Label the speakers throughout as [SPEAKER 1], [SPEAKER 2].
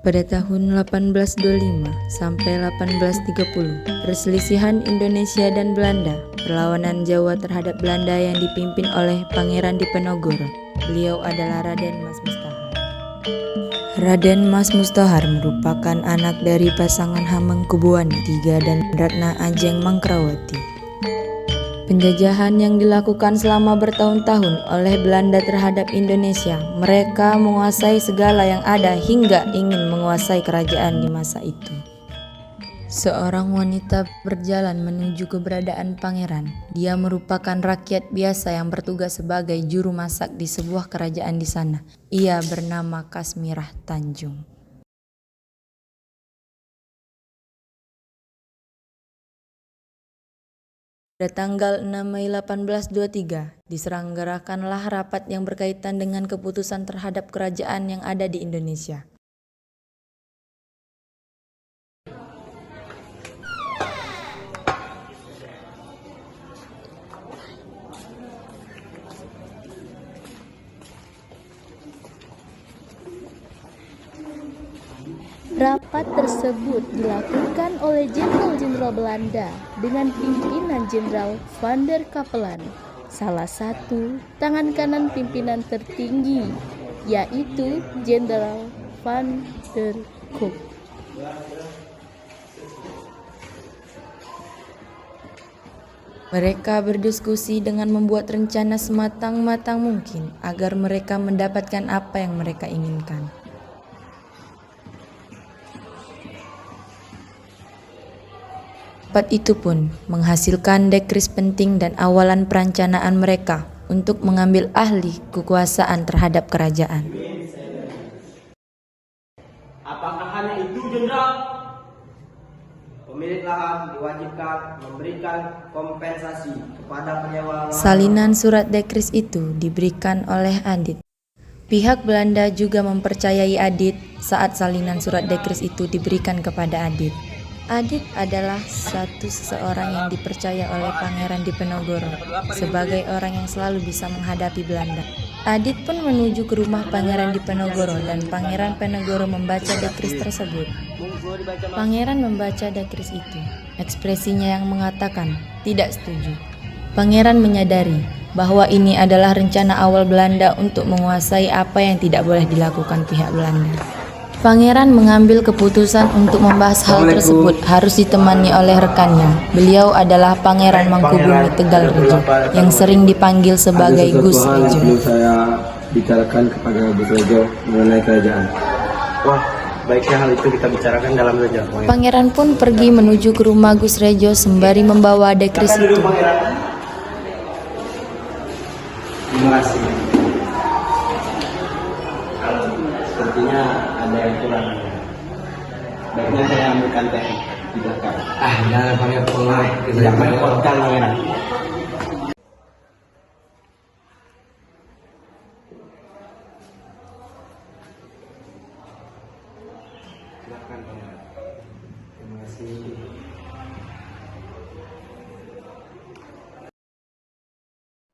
[SPEAKER 1] Pada tahun 1825 sampai 1830, perselisihan Indonesia dan Belanda, perlawanan Jawa terhadap Belanda yang dipimpin oleh Pangeran Diponegoro. Beliau adalah Raden Mas Mustahar. Raden Mas Mustahar merupakan anak dari pasangan Hamengkubuwana III dan Ratna Ajeng Mangkrawati. Penjajahan yang dilakukan selama bertahun-tahun oleh Belanda terhadap Indonesia, mereka menguasai segala yang ada hingga ingin menguasai kerajaan di masa itu. Seorang wanita berjalan menuju keberadaan pangeran. Dia merupakan rakyat biasa yang bertugas sebagai juru masak di sebuah kerajaan di sana. Ia bernama Kasmirah Tanjung. Pada tanggal 6 Mei 1823, diselenggarakanlah rapat yang berkaitan dengan keputusan terhadap kerajaan yang ada di Indonesia.
[SPEAKER 2] Rapat tersebut dilakukan oleh Jenderal-Jenderal Belanda dengan pimpinan Jenderal Van der Capellen, salah satu tangan kanan pimpinan tertinggi, yaitu Jenderal Van der Kolk.
[SPEAKER 1] Mereka berdiskusi dengan membuat rencana sematang-matang mungkin agar mereka mendapatkan apa yang mereka inginkan. Rapat itu pun menghasilkan dekris penting dan awalan perencanaan mereka untuk mengambil alih kekuasaan terhadap kerajaan.
[SPEAKER 3] Apakah hanya itu, Jenderal? Pemilik lahan diwajibkan memberikan kompensasi kepada penyewa lahan.
[SPEAKER 1] Salinan surat dekris itu diberikan oleh Adit. Pihak Belanda juga mempercayai Adit saat salinan surat dekris itu diberikan kepada Adit. Adit adalah seseorang yang dipercaya oleh Pangeran Diponegoro sebagai orang yang selalu bisa menghadapi Belanda. Adit pun menuju ke rumah Pangeran Diponegoro dan Pangeran Diponegoro membaca dekris tersebut. Pangeran membaca dekris itu. Ekspresinya yang mengatakan tidak setuju. Pangeran menyadari bahwa ini adalah rencana awal Belanda untuk menguasai apa yang tidak boleh dilakukan pihak Belanda. Pangeran mengambil keputusan untuk membahas hal tersebut harus ditemani oleh rekannya. Beliau adalah Pangeran Mangkubumi Tegal Rejo yang sering dipanggil sebagai Gus Rejo.
[SPEAKER 4] Perlu saya bicarakan kepada Gus Rejo mengenai kerajaan.
[SPEAKER 3] Wah, baiknya hal itu kita bicarakan dalam saja.
[SPEAKER 1] Pangeran pun pergi menuju ke rumah Gus Rejo sembari membawa dekris itu.
[SPEAKER 4] Terima kasih. Sepertinya ada yang kurang. Baiknya saya ambilkan teh di belakang. Jangan pakai pengaruh. Jangan merepotkan, Pangeran. Silakan, Pangeran. Terima kasih.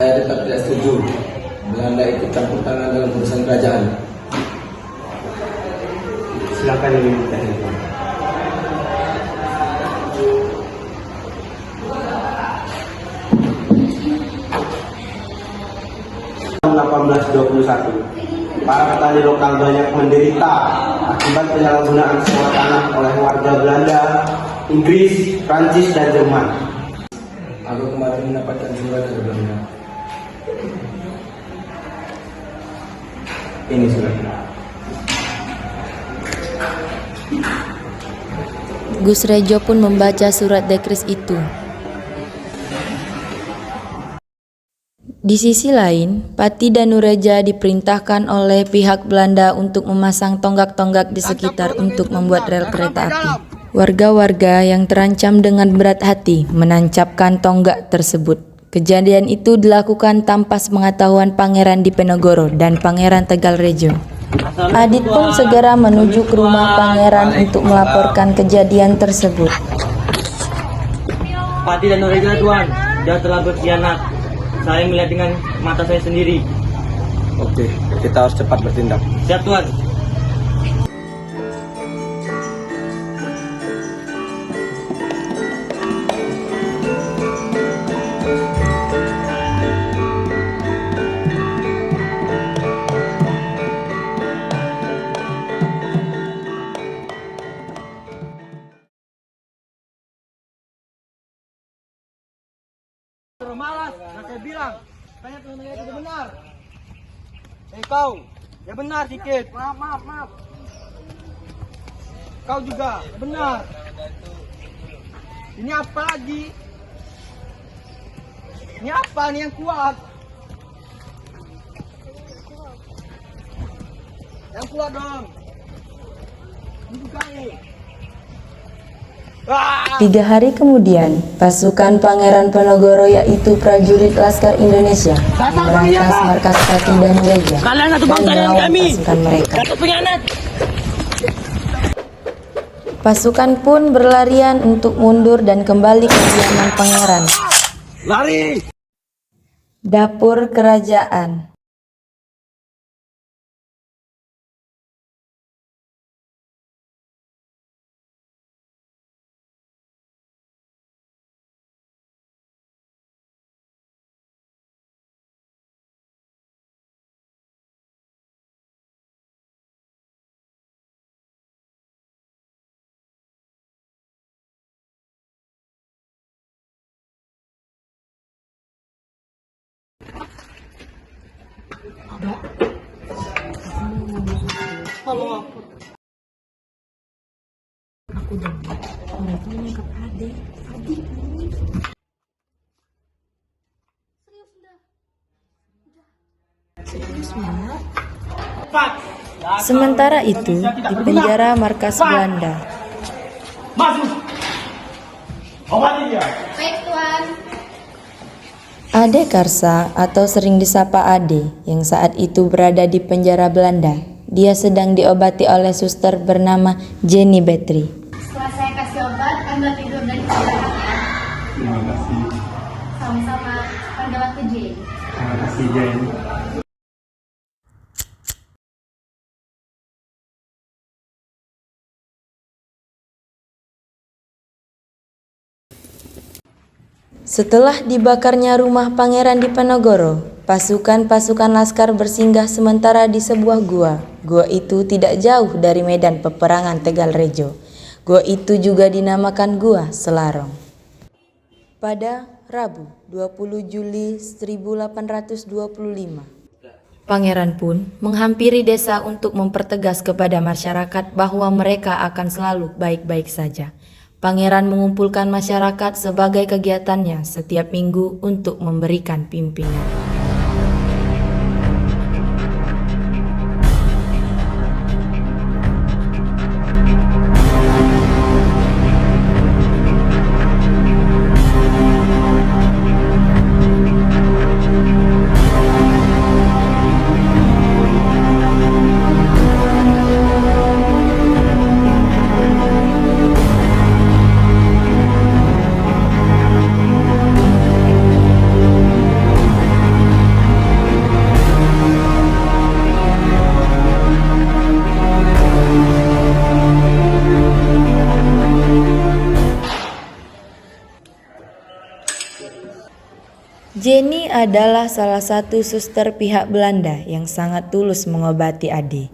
[SPEAKER 4] Saya tetap tidak setuju Belanda ikut campur tangan dalam urusan kerajaan.
[SPEAKER 3] Silakan diminum teh. Tahun 1821, para petani lokal banyak menderita akibat penyalahgunaan sewa tanah oleh warga Belanda, Inggris, Prancis, dan Jerman.
[SPEAKER 4] Aku kemarin mendapatkan surat dari Belanda. Ini suratnya.
[SPEAKER 1] Gus Rejo pun membaca surat dekris itu. Di sisi lain, Pati Danureja diperintahkan oleh pihak Belanda untuk memasang tonggak-tonggak di sekitar untuk membuat rel kereta api. Warga-warga yang terancam dengan berat hati menancapkan tonggak tersebut. Kejadian itu dilakukan tanpa sepengetahuan Pangeran Diponegoro dan Pangeran Tegal Rejo. Adit pun segera menuju ke rumah Pangeran untuk melaporkan kejadian tersebut.
[SPEAKER 5] Pati Danureja, Tuan, dia telah berkhianat. Saya melihat dengan mata saya sendiri.
[SPEAKER 4] Oke, kita harus cepat bertindak.
[SPEAKER 5] Siap, Tuan. Malas, nah saya bilang, tanya teman itu benar. Kau, ya benar dikit. Maaf. Kau juga, benar. Ini apa lagi? Ini apa nih yang kuat? Yang kuat dong. Ini juga nih.
[SPEAKER 1] 3 hari kemudian, pasukan Pangeran Penogoro yaitu prajurit Laskar Indonesia merampas markas Pati dan gereja dan melawan pasukan mereka. Pasukan pun berlarian untuk mundur dan kembali ke kediaman pangeran.
[SPEAKER 5] Lari!
[SPEAKER 1] Dapur kerajaan. Sementara itu, di penjara markas Belanda, Ade Karsa atau sering disapa Ade yang saat itu berada di penjara Belanda, dia sedang diobati oleh suster bernama Jenny Betri.
[SPEAKER 6] Setelah saya kasih obat, Anda tidur dan istirahat ya.
[SPEAKER 3] Terima kasih.
[SPEAKER 6] Sama-sama. Pada waktu Jane.
[SPEAKER 3] Terima kasih, Jane.
[SPEAKER 1] Setelah dibakarnya rumah pangeran di Penogoro, pasukan-pasukan laskar bersinggah sementara di sebuah gua. Gua itu tidak jauh dari medan peperangan Tegal Rejo. Gua itu juga dinamakan Gua Selarong. Pada Rabu 20 Juli 1825, pangeran pun menghampiri desa untuk mempertegas kepada masyarakat bahwa mereka akan selalu baik-baik saja. Pangeran mengumpulkan masyarakat sebagai kegiatannya setiap minggu untuk memberikan pimpinan. Jenny adalah salah satu suster pihak Belanda yang sangat tulus mengobati Ade.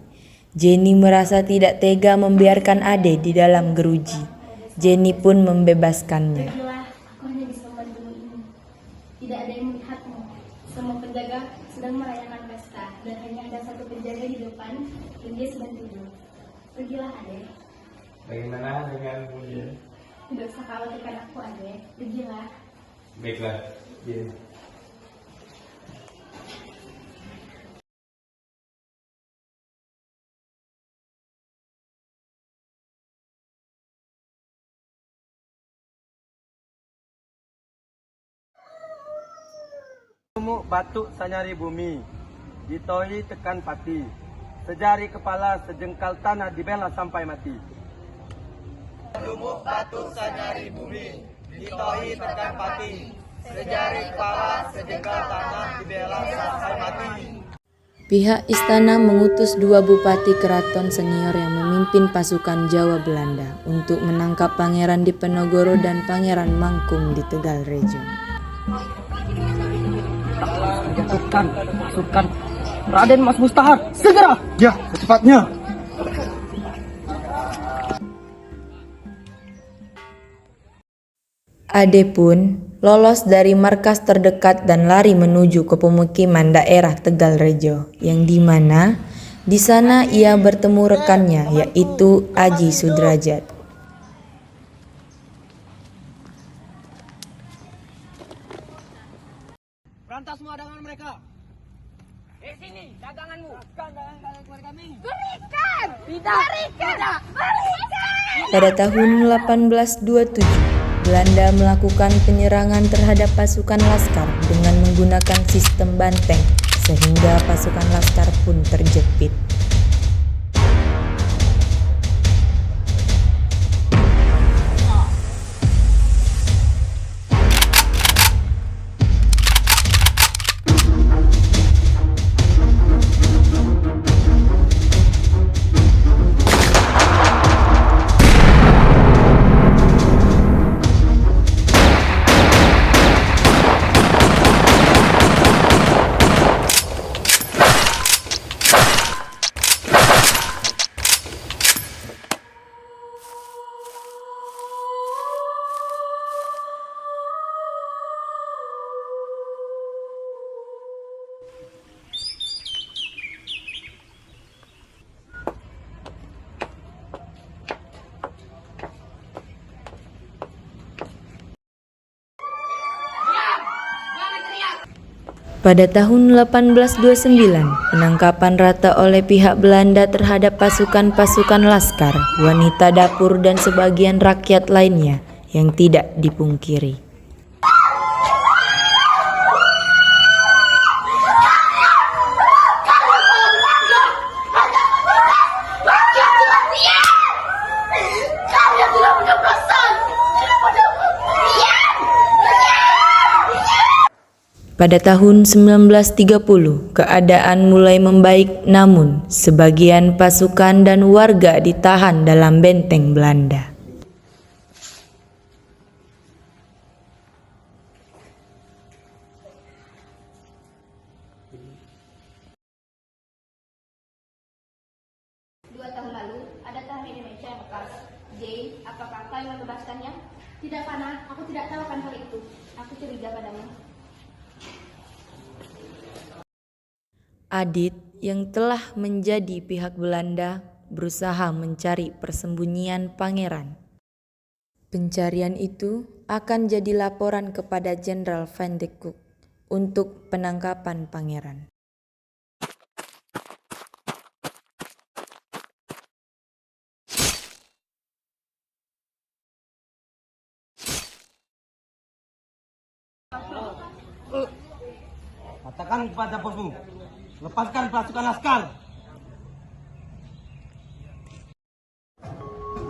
[SPEAKER 1] Jenny merasa tidak tega membiarkan Ade di dalam geruji. Jenny pun membebaskannya.
[SPEAKER 6] Pergilah, aku hanya bisa membantumu ini. Tidak ada yang melihatmu. Semua penjaga sedang merayakan pesta dan hanya ada satu penjaga di depan dan dia sedang tidur. Pergilah, Ade.
[SPEAKER 3] Bagaimana dengan Bunda?
[SPEAKER 6] Tidak usah khawatirkan aku, Ade. Pergilah.
[SPEAKER 3] Baiklah, Jane.
[SPEAKER 5] Batuk sanyari bumi, ditohi tekan pati, sejari kepala sejengkal tanah dibela sampai mati. Lumuk batuk sanyari bumi, ditohi tekan pati, sejari kepala sejengkal tanah dibela sampai mati.
[SPEAKER 1] Pihak istana mengutus 2 bupati keraton senior yang memimpin pasukan Jawa Belanda untuk menangkap Pangeran di Penogoro dan Pangeran Mangkum di Tegal Rejo.
[SPEAKER 5] Masukkan Raden Mas Mustahar segera. Ya, secepatnya.
[SPEAKER 1] Ade pun lolos dari markas terdekat dan lari menuju ke pemukiman daerah Tegalrejo, yang dimana di sana ia bertemu rekannya yaitu Aji Sudrajat.
[SPEAKER 5] Berantas semua dagangan mereka. Sini daganganmu. Dagangan keluarga kami. Berikan. Tidak. Berikan. Berikan.
[SPEAKER 1] Pada tahun 1827, Belanda melakukan penyerangan terhadap pasukan Laskar dengan menggunakan sistem banteng, sehingga pasukan Laskar pun terjepit. Pada tahun 1829, penangkapan rata oleh pihak Belanda terhadap pasukan-pasukan Laskar, wanita dapur dan sebagian rakyat lainnya yang tidak dipungkiri. Pada tahun 1930, keadaan mulai membaik, namun sebagian pasukan dan warga ditahan dalam benteng Belanda.
[SPEAKER 6] Dua tahun lalu, ada tahanan Indonesia yang bekas. Jay, apakah kau yang membebaskannya? Tidak, Pana. Aku tidak tahu akan hal itu. Aku curiga padamu.
[SPEAKER 1] Adit yang telah menjadi pihak Belanda berusaha mencari persembunyian pangeran. Pencarian itu akan jadi laporan kepada Jenderal Van de Kock untuk penangkapan pangeran.
[SPEAKER 5] Katakan kepada bosmu, lepaskan pasukan Laskar.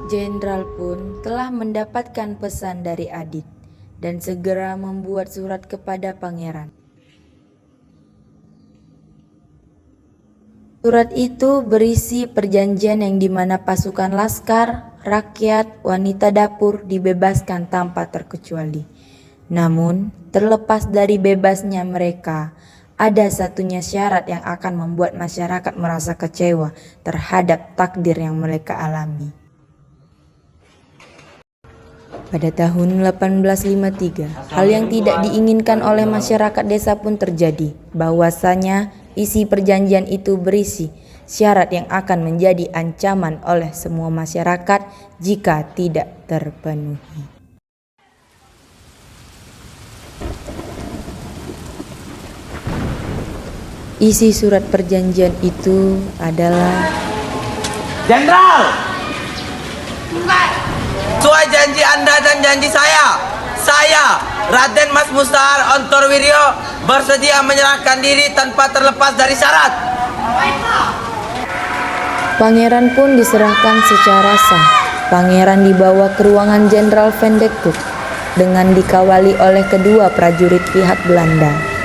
[SPEAKER 1] Jenderal pun telah mendapatkan pesan dari Adit dan segera membuat surat kepada pangeran. Surat itu berisi perjanjian yang dimana pasukan Laskar, rakyat, wanita dapur dibebaskan tanpa terkecuali. Namun, terlepas dari bebasnya mereka, ada satunya syarat yang akan membuat masyarakat merasa kecewa terhadap takdir yang mereka alami. Pada tahun 1853, hal yang tidak diinginkan oleh masyarakat desa pun terjadi, bahwasanya isi perjanjian itu berisi syarat yang akan menjadi ancaman oleh semua masyarakat jika tidak terpenuhi. Isi surat perjanjian itu adalah,
[SPEAKER 5] Jenderal, sesuai janji Anda dan janji saya, Raden Mas Mustahar Ontorwiryo, bersedia menyerahkan diri tanpa terlepas dari syarat.
[SPEAKER 1] pangeran pun diserahkan secara sah. Pangeran dibawa ke ruangan Jenderal Van de Kock dengan dikawali oleh kedua prajurit pihak Belanda.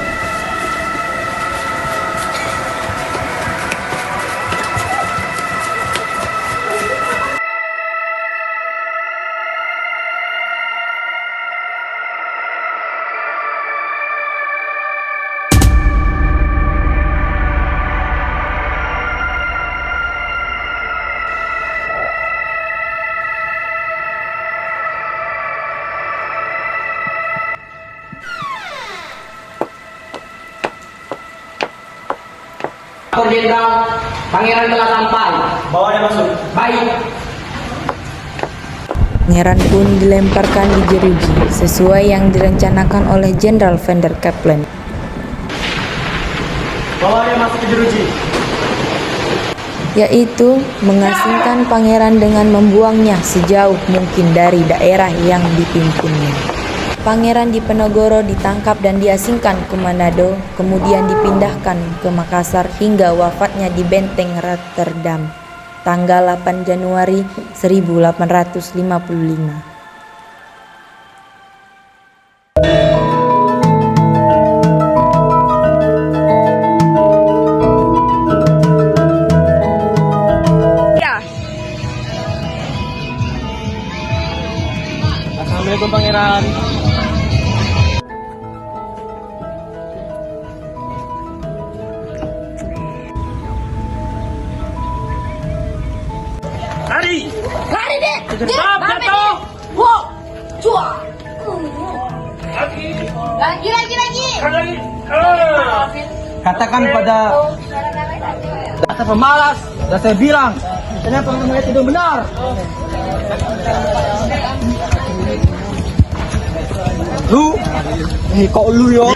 [SPEAKER 7] Jenderal, pangeran telah sampai.
[SPEAKER 4] Bawa dia masuk.
[SPEAKER 7] Baik.
[SPEAKER 1] Pangeran pun dilemparkan di jeruji sesuai yang direncanakan oleh Jenderal Van der Kaplan.
[SPEAKER 4] Bawa dia masuk ke jeruji.
[SPEAKER 1] Yaitu mengasingkan pangeran dengan membuangnya sejauh mungkin dari daerah yang dipimpinnya. Pangeran Diponegoro ditangkap dan diasingkan ke Manado, kemudian dipindahkan ke Makassar hingga wafatnya di Benteng Rotterdam, tanggal 8 Januari 1855.
[SPEAKER 4] Assalamualaikum Pangeran. Lari!
[SPEAKER 6] Lari deh!
[SPEAKER 4] Stop, jatuh!
[SPEAKER 6] Wow! Cua!
[SPEAKER 4] Lagi!
[SPEAKER 6] Lagi!
[SPEAKER 4] Lagi!
[SPEAKER 3] Katakan pada
[SPEAKER 4] Dasar pemalas, dan saya bilang, kenapa kamu itu benar? Lu, ini kok lu yo?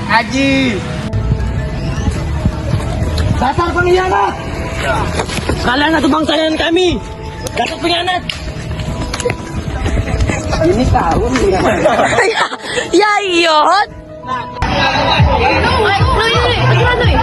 [SPEAKER 4] Haji, dasar pengkhianat! Kalian satu bangsa dengan kami, dasar pengkhianat! Ini tahu nih.
[SPEAKER 1] Ya iya.
[SPEAKER 6] Lu, gimana tuh?